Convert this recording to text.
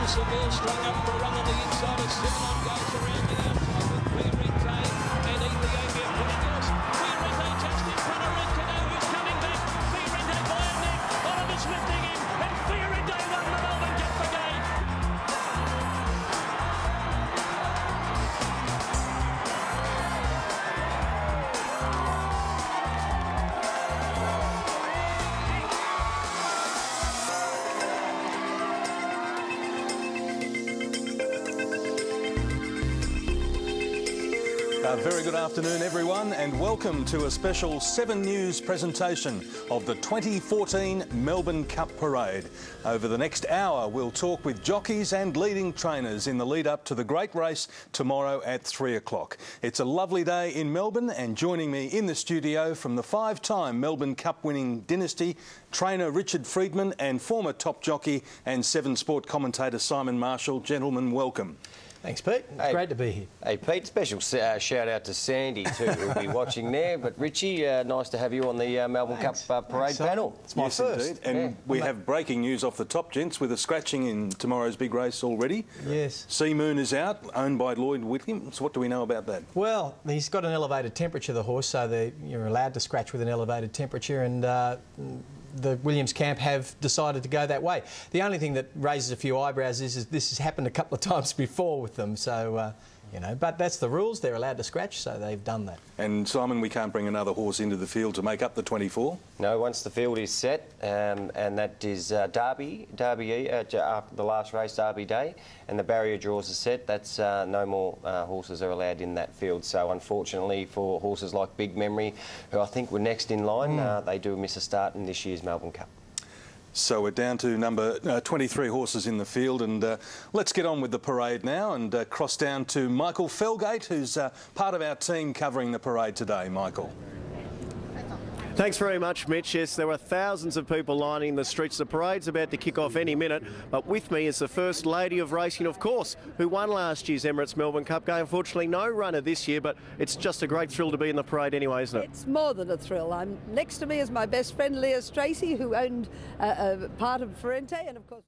It's the ball strung up for a run on the inside as Simon goes around the outside with Freedman and Ethiopia putting yours. Freedman just in front of Red Canoe, who's coming back. Freedman by a neck. Oliver's lifting him, and Freedman won the Melbourne Cup again. Very good afternoon, everyone, and welcome to a special 7 News presentation of the 2014 Melbourne Cup Parade. Over the next hour, we'll talk with jockeys and leading trainers in the lead-up to the great race tomorrow at 3 o'clock. It's a lovely day in Melbourne, and joining me in the studio from the 5-time Melbourne Cup winning dynasty, trainer Richard Freedman and former top jockey and 7 Sport commentator Simon Marshall. Gentlemen, welcome. Thanks, Pete. It's great to be here. Hey, Pete, special shout out to Sandy too, who'll be watching there. But Richie, nice to have you on the Melbourne Cup Parade panel. It's my first. Indeed. And we have breaking news off the top, gents, with a scratching in tomorrow's big race already. Yes. Sea Moon is out, owned by Lloyd Williams. What do we know about that? Well, he's got an elevated temperature, the horse, so you're allowed to scratch with an elevated temperature, and the Williams camp have decided to go that way. The only thing that raises a few eyebrows is this has happened a couple of times before with them, so you know, but that's the rules. They're allowed to scratch, so they've done that. And Simon, we can't bring another horse into the field to make up the 24? No, once the field is set, and that is Derby after the last race, Derby Day, and the barrier draws are set, that's no more horses are allowed in that field. So unfortunately for horses like Big Memory, who I think were next in line, they do miss a start in this year's Melbourne Cup. So we're down to number 23 horses in the field, and let's get on with the parade now and cross down to Michael Felgate, who's part of our team covering the parade today. Michael. Thanks very much, Mitch. Yes, there are thousands of people lining the streets. The parade's about to kick off any minute, but with me is the First Lady of Racing, of course, who won last year's Emirates Melbourne Cup game. Unfortunately, no runner this year, but it's just a great thrill to be in the parade anyway, isn't it? It's more than a thrill. Next to me is my best friend, Leah Stacey, who owned a part of Ferrente, and of course...